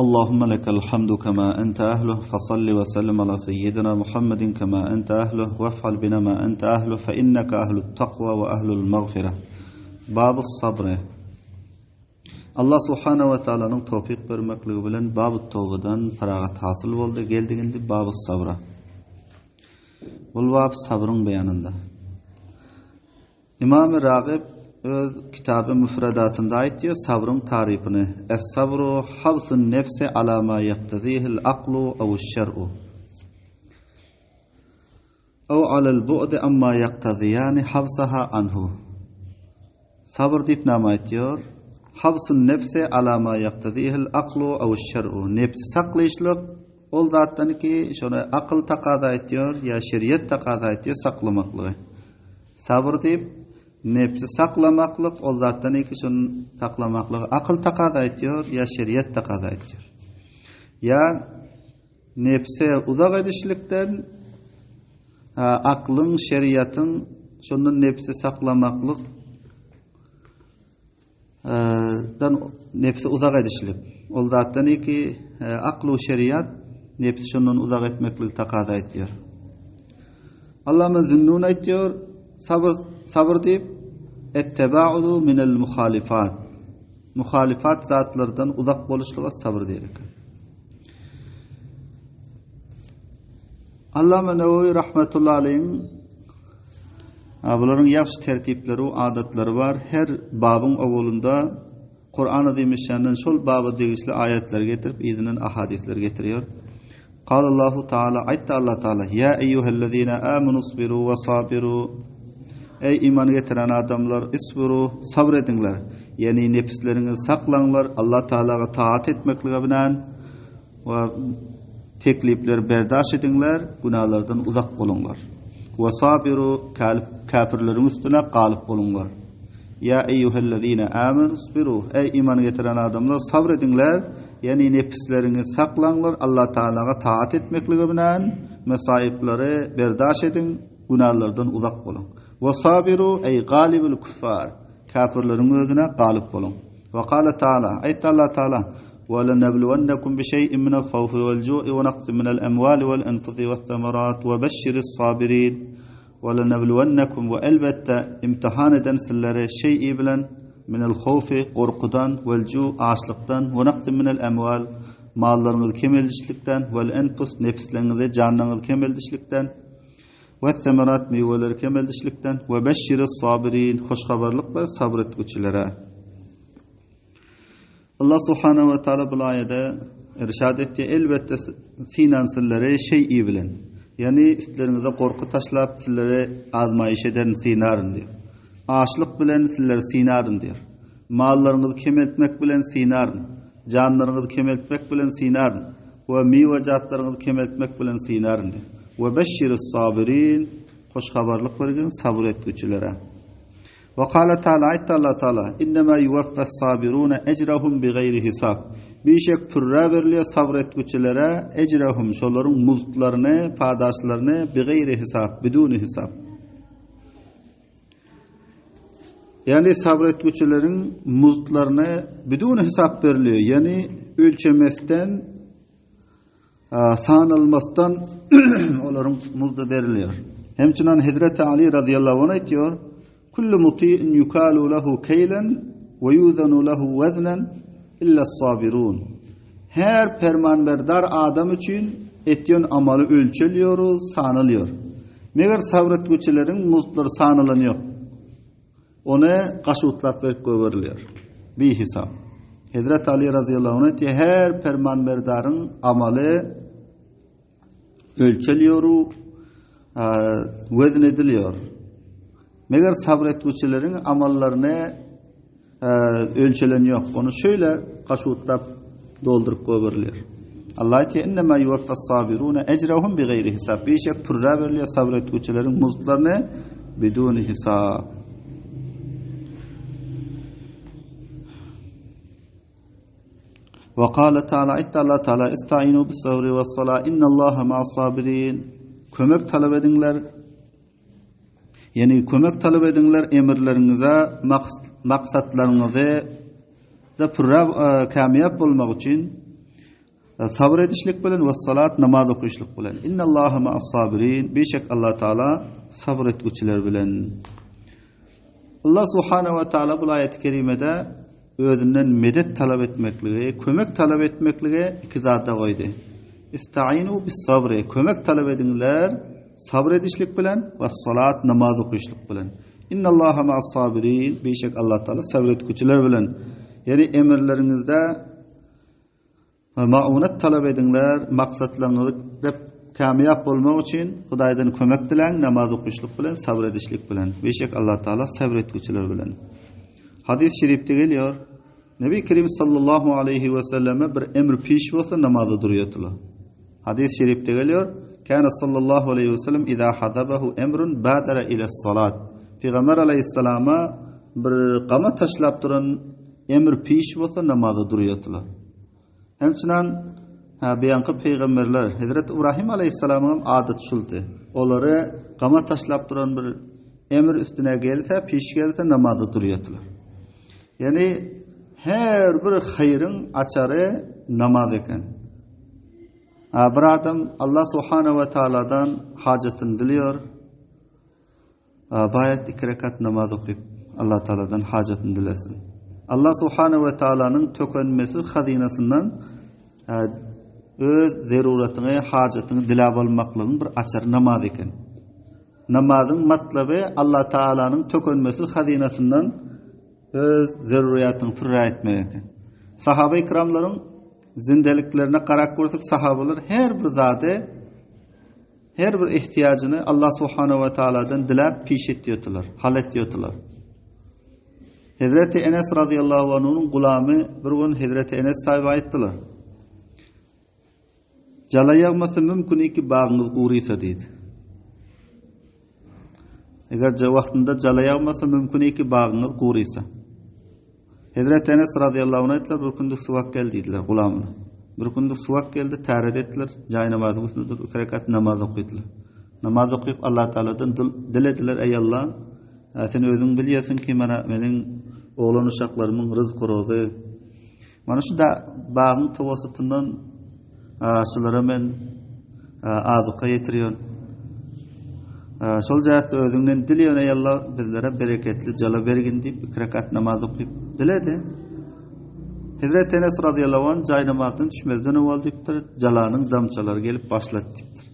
اللهم لك الحمد كما أنت أهله فصل وسلم على سيدنا محمد كما أنت أهله وافعل بنا ما أنت أهله فإنك أهل التقوى وأهل المغفرة. باب الصبر. Allah subhanahu wa ta'ala'nın tawfiq vermekliği bilen bab-ı tawbadan faragat hasıl oldu. Geldiğinde bab-ı sabra. Bu bab sabrın beyanında. İmam-ı Ragib öz kitabı müfredatında aytiyor sabrın tarifini. Es-sabru habsun nefsi ala ma yaktazihil aqlu ev-şer'u. Ev alel bu'di amma yaktaziyani habsaha anhu. Sabır deyip nama aytiyor. Habsun nefsi ala ma yaktazihil aqlu ev-şer'u. Nefsi saklayışlık ol zattan ki şonu akıl taqada aytiyor ya şeriat taqada aytiyor saklamaklığı. Sabır deyip nefsi saklamaklık o zattan ki şunu saklamaklığı akıl taqada aytiyor ya şeriat taqada aytiyor. Ya nefse uzak edişlikten aklın şeriatın şunun nefsi saklamaklık dan nefsi uzak edişlik. O zattan ki aklı şeriat nefsi şunun uzak etmeklik taqada aytiyor. Allame Zünnun aytiyor sabır deyip etteba'udu minel muhalifat. Muhalifat zatlardan uzak boluşluğa sabır diyerek. Allame Nevevi rahmetullahi aleyhin buların yaxşı tertipleri, adatları var. Her babın avulunda Kur'an-ı Azimüşşan'dan şol babı degisli ayetler getirip izinin ahadisler getiriyor. Allahu Teala ayette Allah Teala ya eyyuhellezine amenu sabiru ve sabiru. Ey iman getiren adamlar isbiru sabredinler. Yani nefislerinizi saklanlar. Allah Teala'ya taat etmekle bilen ve teklifler berdaş edinler. Günahlardan uzak olunlar. Ve sabiru kafirlerin üstüne galip olunlar. Ya eyyuhellezine amenu isbiru. Ey iman getiren adamlar sabredinler. Yani nefislerinizi saklanlar. Allah Teala'ya taat etmekle bilen mesaipleri berdaş edin. Günahlardan uzak olun. Ve sabiru ey galibul kuffar. Kafirlerin özüne galip olun. Ve kâle Teala ayet Allah Teala ve lenebluvennekum bi şey'in minel khawfi vel cu'i ve naqsin minel emvali vel enfusi ve thamarat ve beşşiris sabirin. Ve lenebluvennekum ve elbette imtihan eden sizlere şey'i bilen minel khawfi korkudan vel cu' açlıktan ve naqsin minel emval mallarınızı kemeldişlikten vel enfus nefislerinizi canlarınızı kemeldişlikten ve semerat meyveleri kemeldişlikten ve beşşiris sabirin hoş haberlikler sabretgüçülere. Allah subhanahu ve taala bu ayette irşad etti elbette sinansillere şey'i bilen. Yani üstlerinize korku taşlap sizlere azmayış eden sinarın diyor. Açlık bilen sizlere sinarın diyor. Mallarınızı kemeltmek bilen sinarın. Canlarınızı kemeltmek bilen sinarın. Ve meyvecatlarınızı kemeltmek bilen sinarın diyor. Ve beşşiris sabirin hoş haberlik vergen sabır etgüçülere. Ve kâle Teala ayette Allah Teala innemâ yuvaffes sabirûne ecrahum bi gayri hisab. Bir şek pürre veriliyor sabır etgüçülere ecrahum şolların muzutlarını, padaşlarını bi gayri hisab, biduni hisab. Yani sabır etgüçülerin muzutlarını biduni hisab veriliyor. Yani ölçemezden sanılmastan onların muzdu veriliyor. Hemçinin Hazreti Ali radıyallahu anh aytiyor kullu muti'in yukalu lehu keylen ve yuzanu lehu veznen illa sabirun. Her permanberdar adam için etyon amalı ölçülüyor, sanılıyor. Meğer sabretgüçülerin muzları sanılanıyor. Ona kaşutlap verip veriliyor. Bir hesap. Hazreti Ali radıyallahu anh diye her permanberdarın amalı ölçülüyor, vezn ediliyor. Meğer sabretgüçülerin amallarını ölçüleniyor. Onu şöyle kaşutlap doldurup veriliyor. Allah diye innemâ yuvaffes sabirûne ecrahum bi gayri hisab. Bir şey pürre veriliyor sabretgüçülerin muzlarını biduni hisab. Ve kâle Teala itte Allah Teala ista'inu bis sabri ve salâ innallâhe ma'as sabirin. Kömek talep edinler. Yani kömek talep edinler emirlerinize, maksatlarınıza da pürra kamiyap olmak için sabr edişlik bilen we salat namaz okuyuşluk bilen. İnnallâhe ma'as sabirin. Beşek Allah Taala sabr etgüçiler bilen. Allah Subhanahu ve Taala bu ayet-i kerimede özünden medet talep etmekligi, kömek talep etmekligi iki zata koydu. İsta'inu bis sabri. Kömek talep edinler sabr edişlik bilen ve salat namaz okuyuşluk bilen. İnnallâhe ma'as sabirin. Beşek Allah Taala sabr etgüçiler bilen. Yani emirlerinizde ma'unat talep edinler, maksatlarınızı dep kamyap bolmak için Hudaýdan kömek dilen, namaz okuyuşluk bilen, sabr edişlik bilen. Beşek Allah Taala sabr etgüçiler bilen. Hadis-i şerifte geliyor. Nebi Kerim sallallahu aleyhi ve selleme bir emr piş bolsa namazda durýardylar. Hadis-i şerifte geliyor. Kana sallallahu aleyhi ve sellem iza hadabahu emrun badara ila salat. Peygamber aleyhisselama bir qama taşlap duran emr piş bolsa namazda durýardylar. Hemçinan beýanky peýgamberler Hazrat İbrahim aleyhisselamyň adat şuldy. Olary qama taşlap duran bir emir üstüne gelse, piş gelse namazda durýardylar. Yani her bir hayrın açarı namaz eken. Bir adam Allah Subhanahu ve Taala'dan hacetini diliyor. Bayat 2 rekat namaz okuyup Allah Taala'dan hacetini dilesin. Allah Subhanahu ve Taala'nın tökönmesi hazinasından öz zeruretini, hacetini dilab almaklığın bir açar namaz eken. Namazın matlaby Allah Taala'nın tökönmesi hazinasından öz zeruriyatını pürra etmek eken. Sahabe-i kiramların zindeliklerine qarak görsek sahabalar her bir zade, her bir ihtiyacını Allah Subhanahu ve Taala'dan dilap piş etdiyorlar, hal etdiyorlar. Hazreti Enes radıyallahu anhu'nun gulamy bir gün Hazreti Enes sahibi aytdylar. Jala ýagmasy mümkin ki bagyňyz gurysa diýdi. Eger wagtynda jala ýagmasa mümkin ki bagyňyz gurysa. Hazrat Enes radıyallahu anh aytdylar, bir günde suwak geldi diýdiler gulamyna. Bir günde suwak geldi, täret etdiler, jaý namazy üstünde 2 rekat namaz okuýdylar. Namaz okuyup Allah Taala'dan dilediler, ey Allah, sen özüň bilýärsiň ki meniň oğlan uşaklarymyň rızky rozy. Mana şu da bagyň tawassytyndan şulara men azuka ýetirýän. Şol jahatda özüňden dilýän, ey Allah, bizlere bereketli jala bergin diýip 2 rekat namaz okuýup diledi. Hazrat Enes radıyallahu anh jaý namazdan düşmezden ol diýipdir, jalanyň damçalary gelip başlat diýipdir.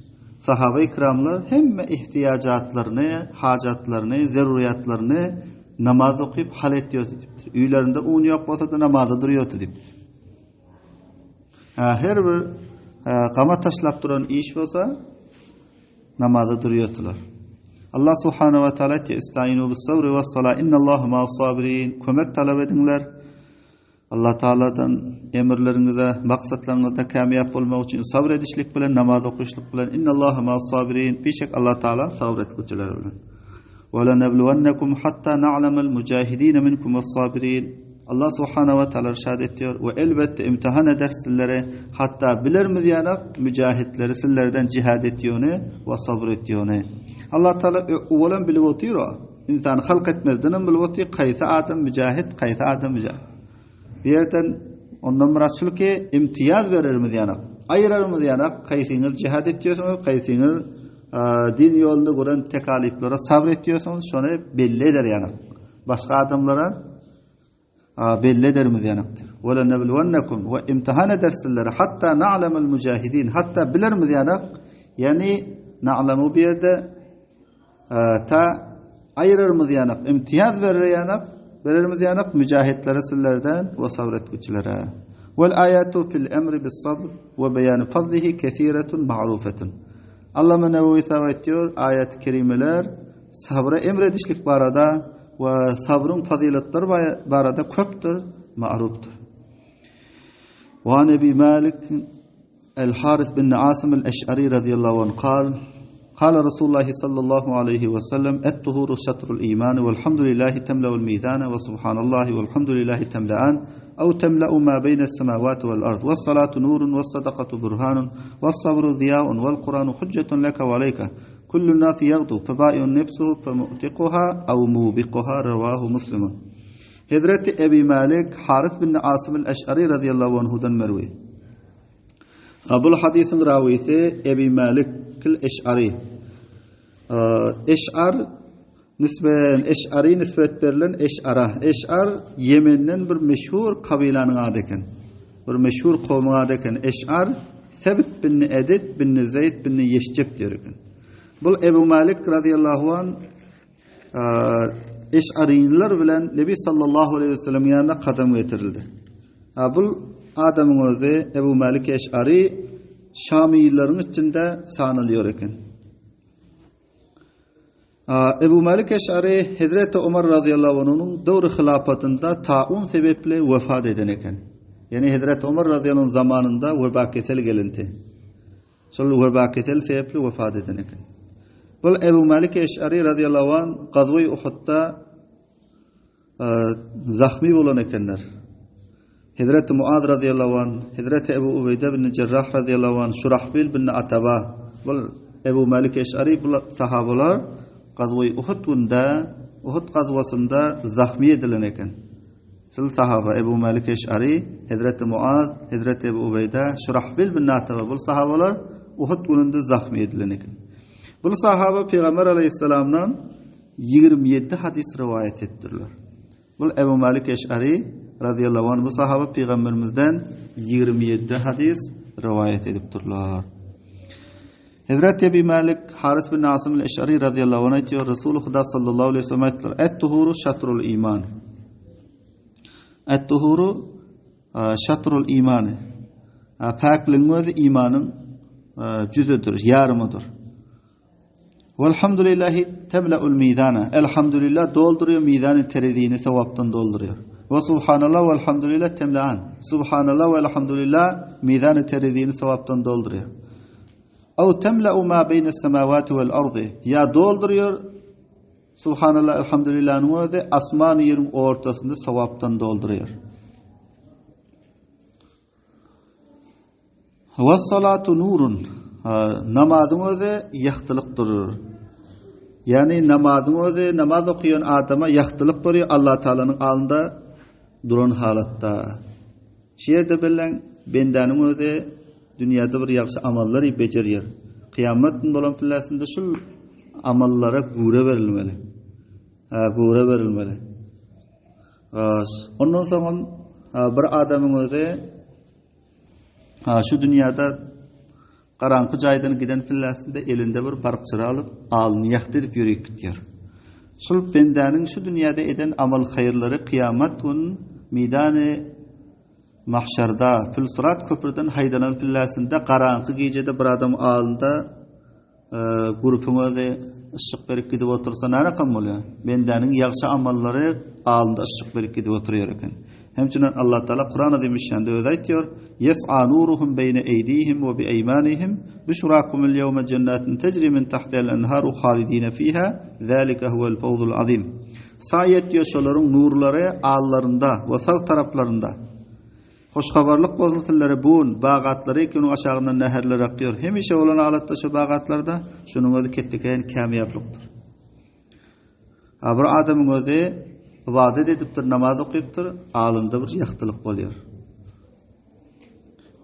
Sahabe-i kiramlar hemme ihtiyacatlaryny, hajatlaryny, zeruriyatlaryny namaz okuyup hal etýärdi diýipdir. Üýlerinde un ýok bolsa da namazda durýardy diýipdir. Her bir qama taşlap duran iş bolsa namazda durýardylar. Allah Subhanahu ve Taala "Estağinu bis-sabri was-salah innallâhe ma'as-sabirin." Kömek talep edinler. Allah Taala'dan emirlerinize, maksatlarınızda kamyap bolmak üçin sabr edişlik bilen, namaz okuyuşluk bilen innallâhe ma'as-sabirin. Beşek Allah Taala sabr etgüçiler bilen. "Ve lenebluvennekum hatta na'lemel mujahidin minkum was-sabirin." Allah Subhanahu ve Taala irşad ediyor ve elbette imtihan eder sizlere, hatta bilermiz yana mücahitleri sizlerden cihad etýäni ve sabr etýäni. Allah Taala owalan bilip otyr. İnsan halk etmezden bilip otyr kaýsa adam müjahid, kaýsa adam müjahid. Bir yerden ondan muraçlyk ki imtiyaz berermiz yana, aýyrarmyz yana, kaýsyňyz cihad etýärsiňiz, kaýsyňyz din ýolunda gören tekaliflere sabr etýärsiňiz, şonu belli eder yana. Başga adamlara belli edermiz yanakdır. Wala nabluwannakum ve imtihan edersizler hatta na'lemel mujahidin, hatta bilermiz yanak, yani na'lemu bir yerde ta ayırırmız yanak, imtiyaz verir yanak, verermiz yanak mücahitlere sizlerden ve sabretgüçlere. Vel ayatu fil emri bis sabr ve beyan fadlihi kesiretun ma'rufetun. Allah Nevevi ediyor, ayet-i kerimeler sabra emredişlik barada ve sabrın faziletleri barada köptür, ma'ruftur. Ve Nebi Malik el-Haris bin Asim el-Eş'ari radıyallahu anh قال رسول الله صلى الله عليه وسلم الطهور شطر الإيمان والحمد لله تملأ الميزان وسبحان الله والحمد لله تملأان أو تملأ ما بين السماوات والأرض والصلاة نور والصدقة برهان والصبر ضياء والقرآن حجة لك وعليك كل الناس يغدو فبائع نفسه فمؤتقها أو موبقها رواه مسلم. Hazreti Ebi Malik Haris bin Asim el-Eş'ari radıyallahu anhu'dan merwi. Bu hadisin ravisi Ebi Malik el-Eş'ari. Eş'ar nisbet verilen Eş'ara. Eş'ar Yemen'den bir meşhur kabilanın adı eken. Bir meşhur kavmin adı eken. Eş'ar Sebit bin Edid bin Zeyd bin Yeşcep diyor eken. Bu Ebu Malik radıyallahu anh Eş'ariyinler bilen Nebi sallallahu aleyhi ve sellem yanına kadam getirildi. Bu adamın özü Ebu Malik Eş'ari Şamiyillerin içinde sanılıyor eken. Ebu Malik Eş'ari Hazreti Ömer radıyallahu anh'ın devri hilafetinde taun sebeple vefat eden eken. Yani Hazreti Ömer radıyallahu anh zamanında veba kesel gelindi. Sonra veba kesel sebeple vefat eden eken. Bu Ebu Malik Eş'ari radıyallahu anh Gazve-i Uhud'da zahmi olan ekenler. Hazreti Muad radıyallahu anh, Hazreti Ebu Ubeyde bin Cerrah radıyallahu anh, Şurahbil bin Ataba, bu Ebu Malik Eş'ari bu sahabalar Gazve-i Uhud gazvasında zahmi edilen eken. Sil sahaba Ebu Malik Eş'ari, Hazreti Muad, Hazreti Ebu Ubeyde, Şurahbil bin Ataba bu sahabalar Uhud gününde zahmi edilen eken. Bu sahaba Peygamber aleyhisselam'dan 27 hadis rivayet ettirler. Bu Ebu Malik Eş'ari radıyallahu anh bu sahaba Peygamberimizden 27 hadis rivayet edip durlar. Hazreti Ebu Malik Haris bin Asim el-Eş'ari radıyallahu anh diyor Resulullah sallallahu aleyhi ve sellem ettiler. Et-tuhuru şatrul iman. Et-tuhuru şatrul iman. Pakliğin özü imanın cüzüdür, yarımıdır. Velhamdülillahi temla'ul mizana. Elhamdülillah dolduruyor mizanın terizini sevaptan dolduruyor. Ve subhanallah ve elhamdülillah temla'an. Subhanallah ve elhamdülillah mizanın terizini sevaptan dolduruyor. Ev temla'u ma beynes semavati vel ardı. Ya dolduruyor subhanallah elhamdülillah'ın özü asmanı yerin ortasında sevaptan dolduruyor. Ve salatu nurun. Namazın özü yahtılıktır. Yani namazın özü namaz okuyan adama yahtılık veriyor Allah Teala'nın alında duran halatta. Şerde bilen bendanın özü dünyada bir yaxşı amalları beceriyor. Kıyametin bolan pillasında şu amallara gure verilmeli. Gure verilmeli. Ondan sonra bir adamın özü şu dünyada Qaranqı jaydan giden fillasında elinde bir barqçıra alıp alını yaqtırıp yürüyüp gidiyor. Şul bendanın şu dünyada eden amal hayırları kıyamet gün meydanı mahşarda Pülsurat köprüden haydanan fillasında qaranqı gecede bir adam alında grupuna da ışık verip gidip otursa ne rakam oluyor? Bendanın yaxşı amalları alında ışık verip gidip oturuyor eken. Hemçinin Allah Teala Kur'an'da demişken öyle aytıyor. Yes'a nuruhum beyne eydihim ve bi eymanihim büşrakumul yevme cennetin tecri min tahtiha'l enharu halidine fiha zalika huvel fawzul azim. Sayet diyor şoların nurları allarında ve sağ taraflarında. Hoş haberlik bozultulları buun bağatları ki onun aşağından neherler akıyor. Hemişe olan alatta şu bağatlarda şunun özü kettiken kamiyaplıktır. Bir adamın özü ibadet ediptir, namaz okuyuptur, alında bir yahtılık oluyor.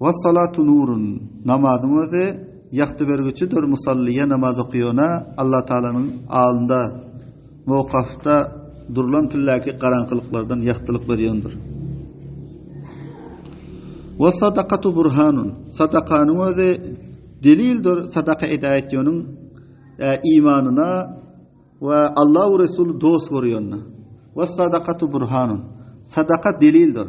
Ve salatu nurun. Namazın özü yahtı vergüçüdür. Musalliye namaz okuyana Allah Teala'nın alında, mevkafta durulan pillaki karanqılıklardan yahtılık veriyordur. Ve sadakatu burhanun. Sadakanın özü delildir. Sadaka edayetiyonun imanına ve Allah-u Resulü dost görüyoruna. Ve sadakatu burhanun. Sadaka delildir.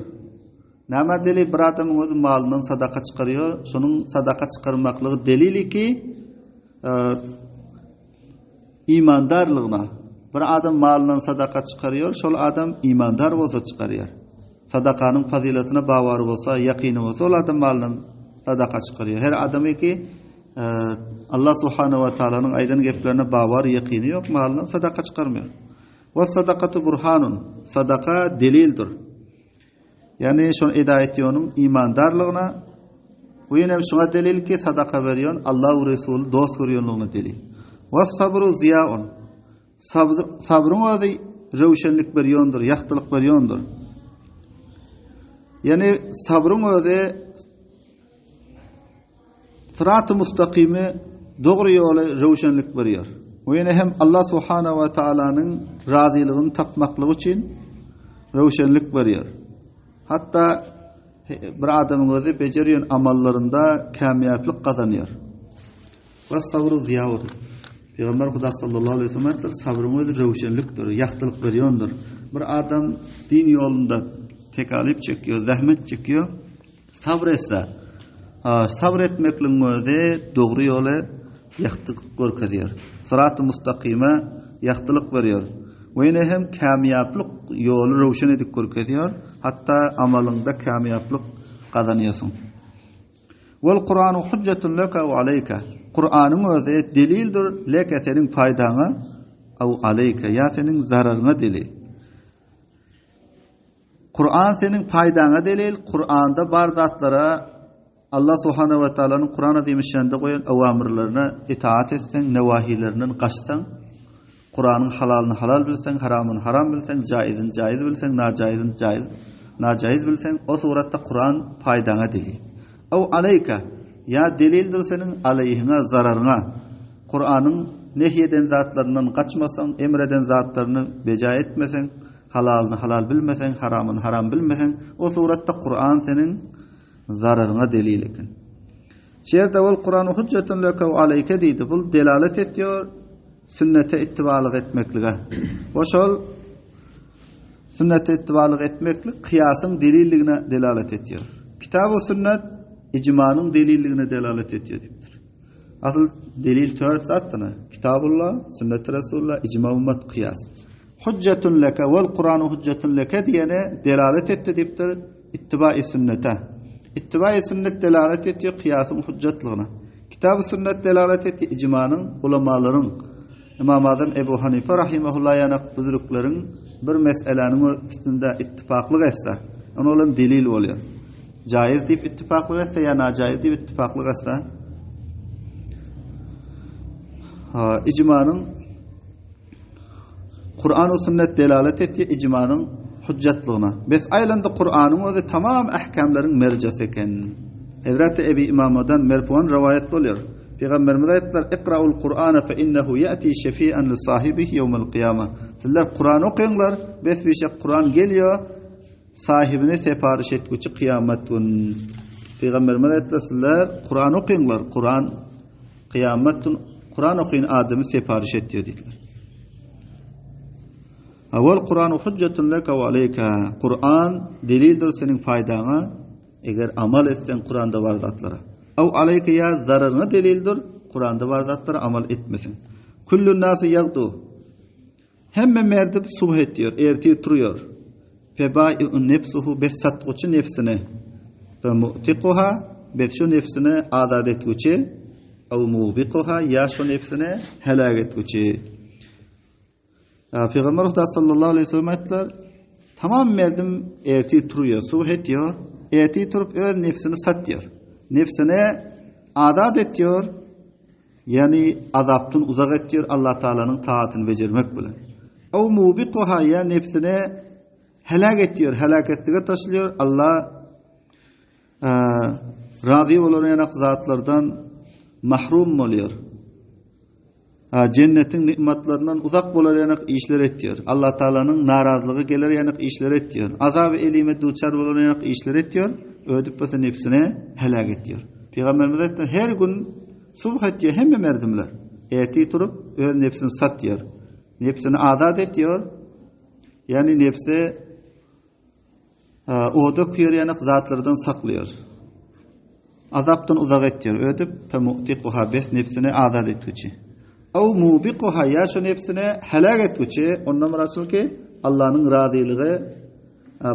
Nama delil bir adamın özü malından sadaka çıkarıyor. Şunun sadaka çıkarmaklığı delili ki imandarlığına. Bir adam malından sadaka çıkarıyor. Şol adam imandar olsa çıkarıyor. Sadakanın faziletine bavarı olsa, yakini olsa o adam malından sadaka çıkarıyor. Her adamı ki Allah Subhanahu ve Taala'nın aydan geplerine bavar, yakini yok, malından sadaka çıkarmıyor. Ve sadakatu burhanun. Sadaka delildir. Yani şunu edayetiyonun imandarlığına bu yine şuna delil ki sadaka veriyorsun Allah-u Resulü dost görüyorluğuna delil. Ve sabru ziyaun. Sabrın özü revşenlik veriyordur, yahtılık veriyordur. Yani sabrın özü sırat-ı mustaqimi doğru yola rowşenlik berýär. Öýne hem Allah subhanahu wa ta'alanyň razylygyny tapmaklygy üçin rowşenlik berýär. Hatda bir adamyň özi bejerýän amallarynda kämiýaplyk gazanýar. Ve sabru ziyavur. Peygamber Huda sallallahu aleyhi ve sellem sabrın özü rowşenlikdir, ýaktylyk berýändir. Bir adam din ýolunda tekalip çekiyor, zahmet çekiyor. Sabretse, sabretmekliň özü dogry ýola ýaktylyk görkezýär. Sırat-ı mustaqime ýaktylyk berýär. Öýne hem kämiýaplyk ýoly rowşen edip görkezýär. Hatta amalynda kämiýaplyk gazanýarsyň. Wal Kur'anu hujjatun laka we aleyka. Kur'anyň özü delildir, leke seniň paýdaňa aw aleyka ýa seniň zararyna delil. Kur'an seniň paýdaňa delil. Kur'anda bar zatlara Allah subhanahu wa ta'alanyň Kur'an-ı Azimüşşanda goýan awamyrlaryna itaat etseň, newahileriniň gaçsaň, Kur'anyň halalyny halal bilseň, haramy haram bilseň, jaizini jaiz bilseň, najaizini jaiz, najayiz bilseň, o suratda Kur'an paýdaňa delil. Aw aleyka ya delildir senin aleyhine zararyna. Kur'anyň nehyeden zatlaryndan gaçmasaň, emreden zatlaryny beja etmeseň, halalyny halal bilmeseň, haramy haram bilmeseň, o suratda Kur'an senin zararyna delil eken. Şerde wal Kur'anu hujjatun laka we aleyka diýdi. Bu delalet etýär sünnete ittibalyk etmeklige. Oşol sünnete ittibalyk etmeklik kıyasyň delilligine delalet etýär. Kitap we sünnet icmanyň delilligine delalet etýär diýipdir. Asıl delil tört zatdyna. Kitabullah, sünnet Rasulullah, icma ummat kıyas. Hujjatun laka wal Kur'anu hujjatun laka diýene delalet etdi diýipdir ittibai sünnete. İttibai sünnet delalet etýär kıyasyň hujjatlygyna. Kitap-ı sünnet delalet etýär icmanyň, ulamalaryň, İmam Azam Ebu Hanife rahimehullah ýa-ni büzürükleriň bir meseleniň üstünde ittifaklyk etse, onu olam delil bolýar. Jaiz diýip ittifaklyk etse ýa najaiz diýip ittifaklyk etse, icmanyň Kur'an we sünnet delalet etýär icmanyň hujjatlygyna. Bes aýlanda Kur'anyň özü tamam ähkamlaryň merjesi eken. Hazrat Ebi İmamdan merfuan rivayet bolýar. Peygamberimiz aýtdylar: "Iqra'ul Kur'ana fe innehu ya'ti şefi'an li sahibihi yawmal qiyamah." Sizler Kur'an okuýanlar, besbeşe Kur'an gelýär, sahibine separiş etgüçi kıyamet günü. Peygamberimiz aýtdylar: "Sizler Kur'an okuýanlar, Kur'an kıyamet günü Kur'an okuyan adamy separiş etýär" diýdiler. Awal Kur'anu hujjatun laka we aleyka. Kur'an delildir senin faýdaňa, eger amal etsen Kur'anda bar zatlara. Aw aleyka ya zararyna delildir, Kur'anda bar zatlara amal etmesin. Kullun nasi yagdu. Hemme merdip subh etýär, erti turýar. Febai'un nefsuhu besatguçy nefsine. Ve mu'tiquha besşu nefsine azad etguçy, aw mubiquha ya şu nefsine helak etguçy. Peygamber sallallahu aleyhi ve sellem aytdylar: "Tamam merdim erti turýar, subh etýär, erti turup öz nefsini satýar. Nefsine azad etýär, yani azapdan uzak etýär, Allah Taalanyň taatyny bejermek bilen. Aw mubiquha ya nefsine helak etýär, helaketlige taşlýar, Allah razy bolan zatlardan mahrum bolýar. Cennetin nimetlerininden uzak bolarak işler etýär. Allah Taalanyň narazylygy geler ýanyk işler etýär. Azab elime duçar bolarak işler etýär. Ödüp bese nefsine helak etýär. Peygamberimiz aýtdy: "Her gün subh etýär hemme merdimler. Erti turup öz nefsini satýar. Nefsini azad etýär. Yani nefsi oda kuyar ýanyk zatlardan saklýar. Azapdan uzak etýär. Ödüp pemu'tiquha bes nefsini azad etýär. Aw mubiquha ya şu nefsine helak etgüçi, ondan rasul ki Allah'ın razylygy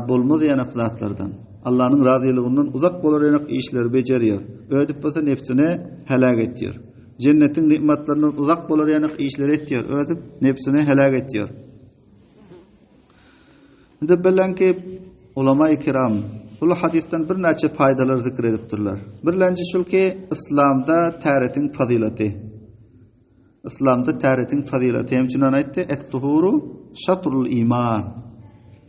bolmaz ýanyk zatlardan. Allah'ın razylygynyň uzak bolar ýanyk işleri bejerýär. Ödüp bolsa nefsine helak etýär. Cennetin nimetlerinden uzak bolar ýanyk işleri etýär. Ödüp nefsine helak etýär. Inde bilenki ulama-i kiram bu hadisden bir näçe paýdalar zikir edipdirler. Birlenji şulki İslamda täretin fazilati. İslamda täretin fazilati hem şundan aýtdy: "Et-tuhuru şatrul iman."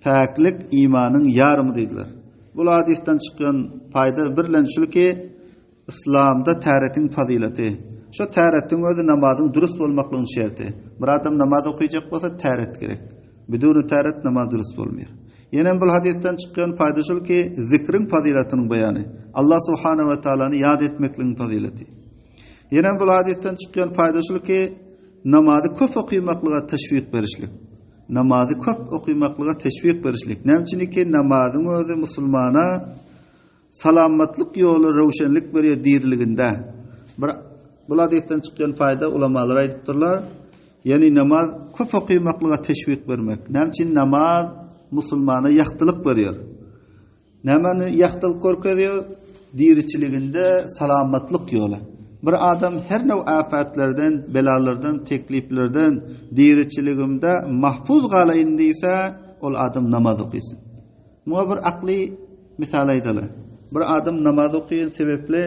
Paklik imanyň ýarmy diýdiler. Bu hadisden çykan paýda birlen şulki İslamda täretin fazileti. Şo täretin özü namazyň durust bolmaklygynyň şerti. Bir adam namaz okuyjak bolsa täret gerek. Biduni täret namaz durust bolmaýar. Ýene bu hadisden çykýan faýda şol ki, zikrin fazilatynyň bayany. Allah subhanahu we taolany ýad etmekligiň fazileti. Ýene bu hadisden çykýan faýda şol ki, namazy köp okuymaklyga teşwik berişlik. Namazy köp okuymaklyga teşwik berişlik. Näçiniki namazyň özü musulmana salamatlyk ýoly rowşenlik berýär diýerliginde. Bir bu hadisden çykýan faýda ulamalar aýdypdyrlar. Ýani namaz köp okuymaklyga teşwik bermek. Näçin namaz musulmana ýaktylyk berýär. Nämäni ýaktylyk görkezýär? Diýerçiliginde salamatlyk ýoly. Bir adam her näw afatlardan, belalardan, tekliplerden diýerçiligimde mahfuz galaýyn diýse, ol adam namaz okysyn. Muňa bir akly misal aýdalar. Bir adam namaz okuyýan sebepli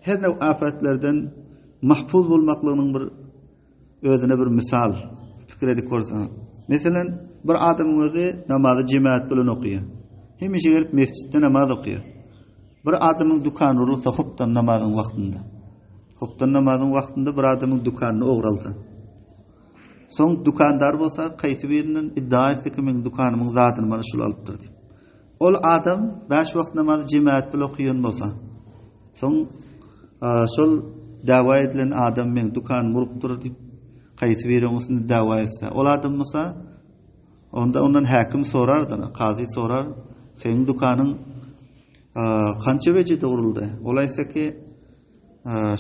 her näw afatlardan mahfuz bolmaklygynyň bir özüne bir misal pikir edip görsen. Meselen bir adamyň özü namazy jemaat bilen okuyýar. Hemişe gelip mesçitde namaz okuyýar. Bir adamyň dukany urulsa hopdan namazyň wagtynda. Hopdan namazyň wagtynda bir adamyň dukanyny ograldy. Soň dukandar bolsa gaýty birinin iddia etdi ki, men dukanymyň zadyny mana şol alypdyr diýip. Ol adam 5 wagt namazy jemaat bilen okuýan bolsa, soň şol dawa edilen adam men dukan murupdyr diýip gaýty birinin dawa etse, ol adam bolsa onda ondan häkim sorardy, qazy sorar, seň dukanyň kança wejede uruldy? Ol aýtsa ki,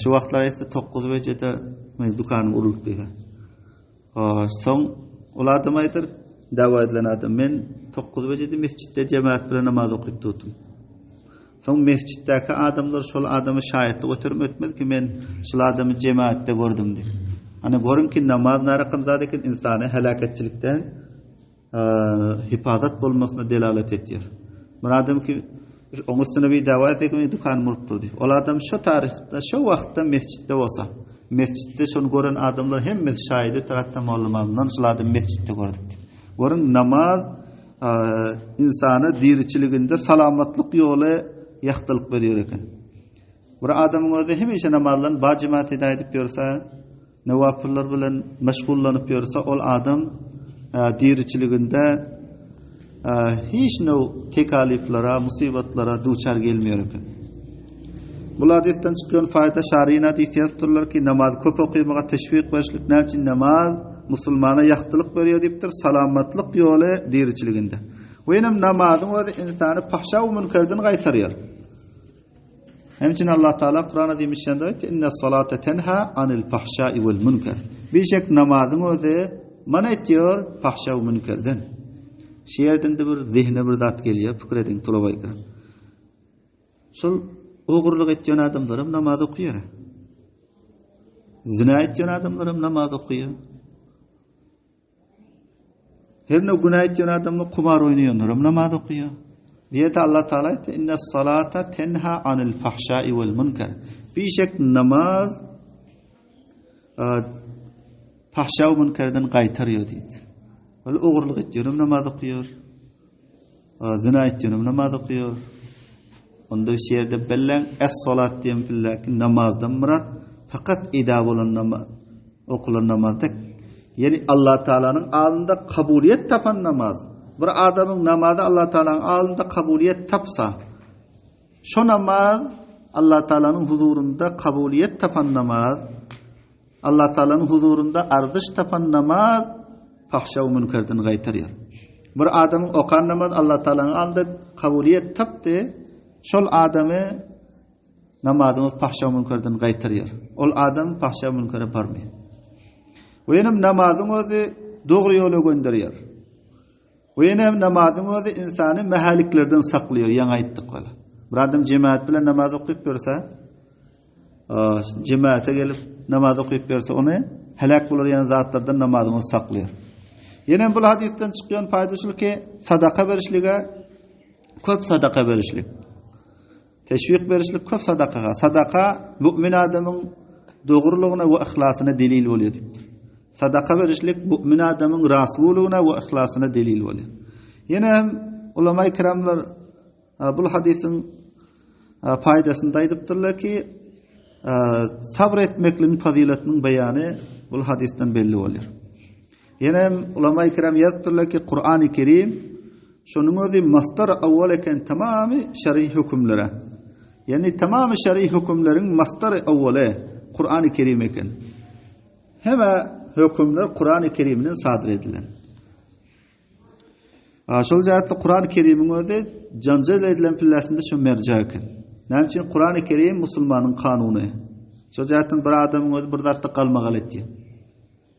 şu wagtlar aýtsa 9 wejede men dukanym uruldy diýär. Soň ol adam aýdyr, dawa edilen adam men 9 wejede mesçitde jemaat bilen namaz okuyup tutdum. Soň mesçitdäki adamlar şol adamy şaýatlyk ötürüm etmedi ki, men şol adamy jemaatde gördüm diýip. Ana görün ki namaz naraqam zadykin insany helaketçilikden hifazat bolmasyna delalet etýär. Bir adam ki oň üstüne bir dawa etmek dukan murupdy diýip. Ol adam şo taryhda, şo wagtda mesçitde bolsa, mesçitde şonu gören adamlar hemmesi şaýydy tarapdan maglumatdan şol adam mesçitde gördük diýip. Görün namaz insany diýerçiliginde salamatlyk ýoly ýaktylyk berýär eken. Bir adamyň özü hemişe namazlaryň bajymat edip ýörse, nawafillar bilen meşgullanyp ýörse, ol adam diýerçiliginde hiç näw tekaliflara, musibatlara duçar gelmeýär eken. Bu hadisden çykýan faýda şariýat diýýärler ki, namaz köp okuymaga teşwik berişlik. Näçin namaz musulmana ýaktylyk berýär diýipdir, salamatlyk ýoly diýerçiliginde. Wenem namazyň özü insany pahşa we münkerden gaýtarýar. Hemçin Allah Taala Kur'an-ı diýmişende aýtdy: "İnnes-salate tenha anil fahşa'i vel münker." Beşek namazyň özü man etýär pahşa we münkerden. Şeýerden de bir zihne bir zat gelýär, pikir ediň tulabaýka. Şol ogurlyk etýän adamlarym namaz okuyýar. Zina etýän adamlarym namaz okuyýar. Her ne günah etýän adamlar kumar oýnaýanlar, namaz okuyýar. Diýete Allah Taala aýtdy: "İnnes-salata tenha anil fahşa'i vel münker." Beşek namaz fahşa we münkerden gaýtarýar diýdi. Ol ogurlyk etýän namaz okuyýar. Zina etýän namaz okuyýar. Onda şeýerde bellen es-salat diýen billakin namazdan murat fakat ida bolan namaz, okulan namazda. Yani Allah Taala'nın alnında kabuliyet tapan namaz. Bir adamın namazı Allah Taala'nın alnında kabuliyet tapsa, şu namaz Allah Taala'nın huzurunda kabuliyet tapan namaz, Allah Taala'nın huzurunda ardış tapan namaz, fahşa we münkerden gaýtarýar. Bir adamın okan namaz Allah Taala'nın alnında kabuliyet tapdy, şol adamy namazyny fahşa we münkerden gaýtarýar. Ol adam fahşa we münkere barmaýar. Wenem namazyň özü dogry ýola gönderýär. Wenem namazyň özü insany mehaliklerden saklaýar, ýa aýtdyk wala. Bir adam jemaat bilen namaz okuyup berse, jemaate gelip namaz okuyup berse, ony helak bolan zatlardan namazyny saklaýar. Ýene bu hadisden çykýan faýda şul ki, sadaka berişlige köp sadaka berişlik. Teşvik berişlik köp sadakaga. Sadaka mümin adamyň dogrulygyna we ihlasına delil bolýar diýipdir. Sadaka berişlik mümin adamyň rasulugyna we ihlasına delil bolýar. Ýene ulama-i kiramlar bu hadisin faýdasyny aýdypdyrlar ki, sabretmekliğin faziletinin beyanı bu hadisten belli oluyor. Yine ulema-i kiram yazdılar ki Kur'an-ı Kerim şunun özü mastar avval eken tamamı şer'i hükümlere. Yani tamamı şer'i hükümlerin mastar avvale Kur'an-ı Kerim eken. Hemen hükümler Kur'an-ı Kerim'den sadır edilen. Şol jahatda Kur'an-ı Kerim'in özü janjal edilen pillasında şu merca eken. Näme üçin Kur'an-ı Kerim musulmanyň kanuny. Şol jahatdan bir adamyň özü bir zatda galmagal etdi.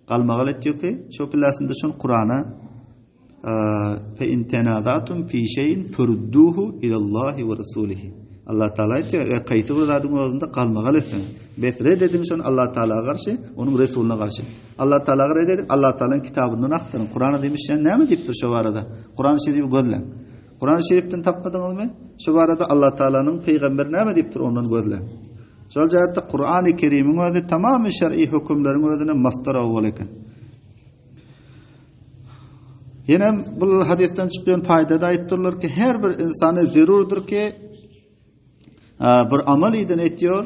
Galmagal etdi ki şu pillasında şu Kur'an'a fe in tanadatum fi şeyin furduhu ilallahi ve rasulihi. Allah Taala aytdy, "Gaýty bir zadyň özünde galmagal etsen, besre dedim şonu Allah Taala garşy, onuň resuluna garşy. Allah Taala garşy, Allah Taala'nın kitabyndan aktarın. Kur'an'a demişler, näme diýipdir şu barada? Kur'an-ı Şerif'i gözlen. Kur'an-ı Şerif'ten tapmadyňyzmy? Şu barada Allah Taala'nın peýgamberi näme diýipdir ondan gözlen. Şol jahatda Kur'an-ı Kerim'in özü tamamy şer'i hükümleriň özüne mastar awwal eken. Yine bu hadisten çıkan faydada aytdylar ki her bir insana zerurdur ki bir amal eden etiyor,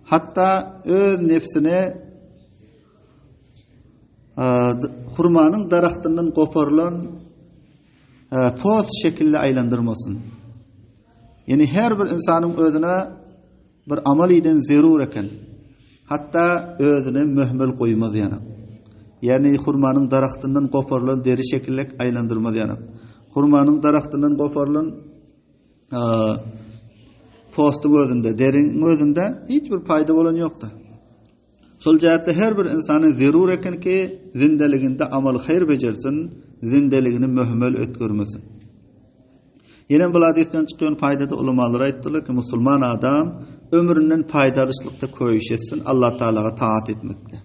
hatta öz nefsine hurmanın daraxtından koparılan poz şekilde aylandırmasın. Yani her bir insanın özüne bir amal eden zerur eken, hatta özüne mühmel koymaz yana. Yani hurmanın daraxtından koparılan deri şekilde aylandırmaz yana. Hurmanın daraxtından koparılan postun özünde, derin özünde hiçbir fayda bolan yoktu. Şol jahatda her bir insanyň zerur eken ki zindeliginde amal hayır bejersin, zindeligini möhmel ötkürmesin. Yine bu hadisten çıkan faydada ulamalar aytdylar ki musulman adam ömründen faydalyşlykda köýüş etsin, Allah Taalaga taat etmekde.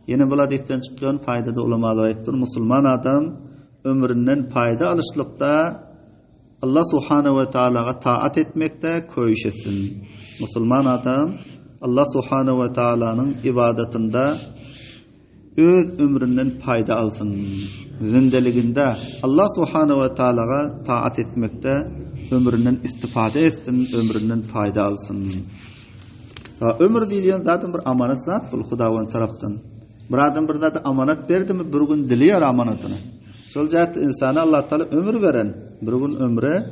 Yine bu hadisten çıkan faydada ulamalar aytdylar musulman adam ömründen fayda alışlykda Allah Subhanahu ve Taala'ga taat etmekde köýüş etsin. Musulman adam Allah Subhanahu ve Taala'nın ibadetinde öz ömründen fayda alsın. Zindeliginde Allah Subhanahu ve Taala'ga taat etmekde ömründen istifade etsin, ömründen fayda alsın. Ömür diýen zaten bir amanat zat bul Hudawan tarapdan. Bir adam bir zat amanat berdimi bir gün dilýär amanatyny. Şol jahatda insana Allah Taala ömür beren, bir gün ömre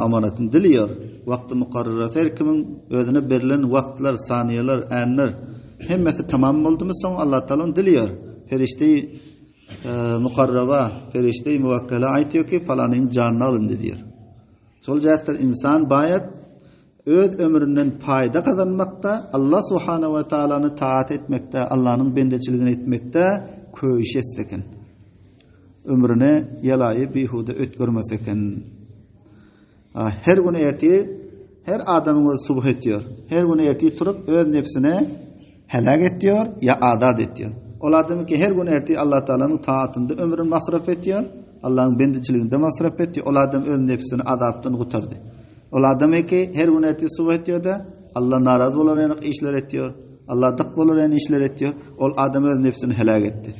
amanatyny dilýär. Wagty mukarrar her kimin özüne berilen wagtlar, saniýeler, anlar hemmesi tamam boldymy soň Allah Taala onu dilýär. Ferişte mukarraba, ferişte muwakkala aýtýar ki falanyň janyny alyndy diýär. Şol jahatda insan baýat öz ömründen fayda kazanmakta, Allah Subhanahu ve Taala'ny taat etmekde, Allah'ın bendeçiligini etmekde köýüş etseken. Ömrüne yalayı bihude ötkürmeseken. Her gün erti her adamın öz subh etýär. Her gün erti turup öz nefsine helak etýär ya adat etýär. Ol adam ki her gün erti Allah Taala'nın taatında ömrünü masraf etýär, Allah'ın bendeçiliginde masraf etýär. Ol adam öz nefsini adaptan gutardy. Ol adam ki her gün erti subh etýär da Allah naraz bolan işler etýär. Allah dık bolan işler etýär. Ol adam öz nefsini helak etdi.